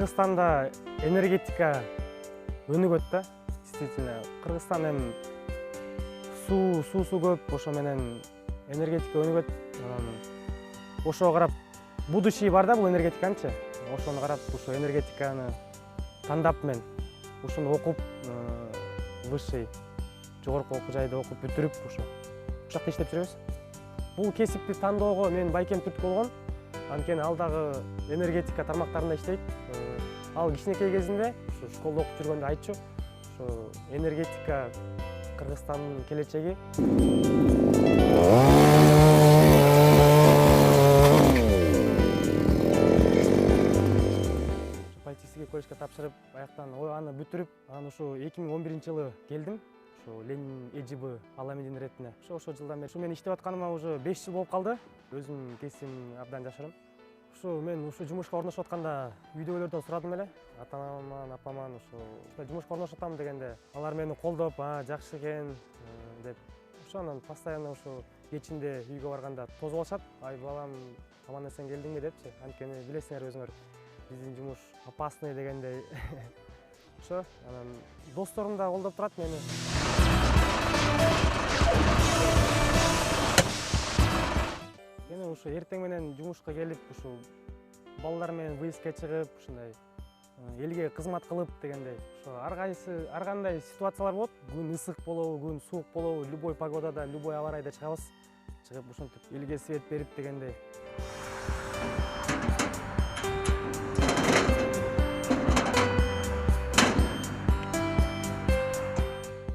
Кыргызстанда энергетика өнүгөт да. Действительно, Кыргызстан эми суусу көп, ошо менен энергетика өнүгөт. Ошого карап будущий бар да бул энергетиканычы. Ошону карап, ошо энергетиканы тандап мен ушуну окуп, высший жогорку окуу жайды окуп бүтүрүп, ошо жакта иштеп жүрөбүз. Бул кесипти тандоого менин байкем түрткү болгон. Анткени ал дагы энергетика тармактарында иштейт. Ал кичинекей кезинде, ушу школда окуп жүргөндө айтчу, ушу энергетика Кыргызстандын келечеги. Политехнический колледжге тапшырып, аяктан аны бүтүрүп, анан ушу 2011-жылы келдим. Ушу Ленин ЭЖБ Аламедин иретине. Ошо жылдан бери мен иштеп атканыма уже 5 жыл болуп калды. Өзүмдүн кесибим абдан жашырым. Мен ушу жумушка орношуп атканда үйдөгүлөрдөн сурадым эле. Ата-анаман, апаман ушу жумушка орношуп атам дегенде, алар мени колдоп, жакшы экен деп. Анан постоянно ушу кечинде үйгө барганда тосуп алышат. Ай балам, аман эсен келдиңби депчи. Анткени билесиңер өзүңөр, биздин жумуш опасный дегендей. Ошо, анан досторум да колдоп турат мени. Эми ушу эртең менен жумушка келип, ушу балдар менен выездке чыгып, ушундай элге кызмат кылып дегендей. Ошо ар кандай ситуациялар болот. Күн ысык болобу, күн суук болобу, любой погодада, любой аба ырайда чыгабыз. Чыгып ушинтип элге свет берип дегендей.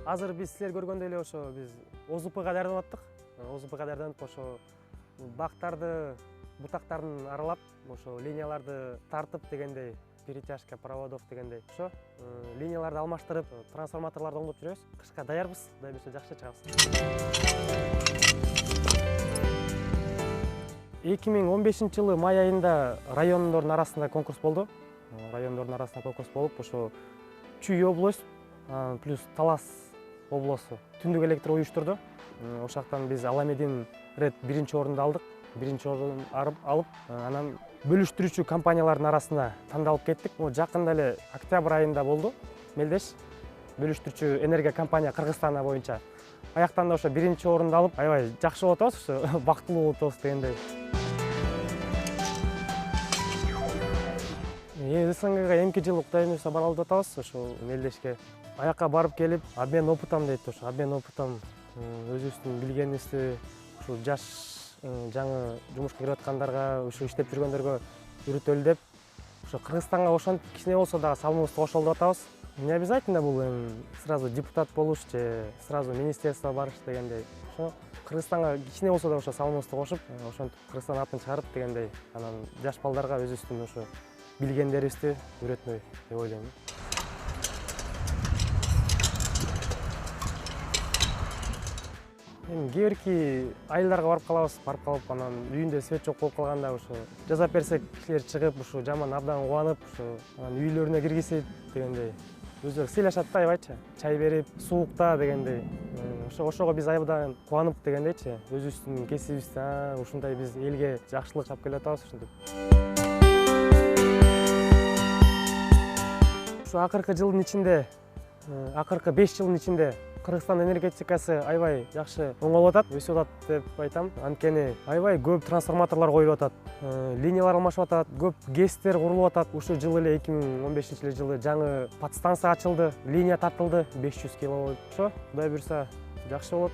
Азыр биз силер көргөндөй эле ошо биз ОЗПга даярданып аттык. ОЗПга даярданып ошо бактарды, бутактарын аралап, ошо линияларды тартып дегендей, перетяжка проводов дегендей. Ошо линияларды алмаштырып, трансформаторларды оңдоп жүрөбүз. Кышка даярбыз, Кудай буйрса жакшы чыгабыз. 2015-жылы май айында райондордун арасында конкурс болду. Райондордун арасында конкурс болуп, ошо Чүй область, плюс Талас обласу түндүк электр уюштурду. Ошактан биз Аламедин рет 1-чи орунду алдык. 1-чи орун алып, анан бөлүштүрүүчү компаниялардын арасында тандалып кеттик. Жакында эле октябрь айында болду. Мелдеш бөлүштүрүүчү энергия компания Кыргызстан боюнча. Аяктан да ошо 1-чи орунду алып, аябай жакшы болуп атабыз, ошо бактылуу болуп атабыз дегендей. СНГга эмки жылы Кудай буйрса баралы деп атабыз, ошо Мелдешке. Аякка барып келип, обмен опытом дейт, ошо обмен опытом өзүбүздүн билгенибизди ушу жаш жаңы жумушка кирип аткандарга, ушу иштеп жүргөндөргө үйрөтөлү деп, ошо Кыргызстанга ошентип кичине болсо дагы салымыбызды кошолу деп атабыз. Не обязательно бул сразу депутат болуш же сразу министерство барыш дегендей. Ошо Кыргызстанга кичине болсо да ошо салымыбызды кошуп, ошентип Кыргызстан атын чыгарып дегендей, анан жаш балдарга өзүбүздүн ошо билгендерибизди үйрөтмөй деп ойлойм. Кээ бирки айылдарга барып калып, анан үйүндө свет жок болуп калганда ошо жасап берсек, кишилер чыгып, ушу жаман абдан кубанып, ушу анан үйлөрүнө киргизип дегендей. Өздөрү сыйлашат да, аябайчы, чай берип, суукта дегендей. Ошого биз абдан кубанып дегендейчи, өзүбүздүн кесибибизди, ушундай биз элге жакшылык алып келип атабыз ушинтип. Ушу акыркы жылдын ичинде, акыркы 5 жылдын ичинде Кыргызстан энергетикасы аябай жакшы оңолуп атат, өсүп атат деп айтам. Анткени аябай көп трансформаторлор коюлуп атат, линиялар алмашып атат, көп ГЭСтер курулуп атат. Ушул жылы эле 2015-жылы жаңы подстанция ачылды, линия тартылды 500 киловольт. Ошо Кудай буйрса жакшы болот.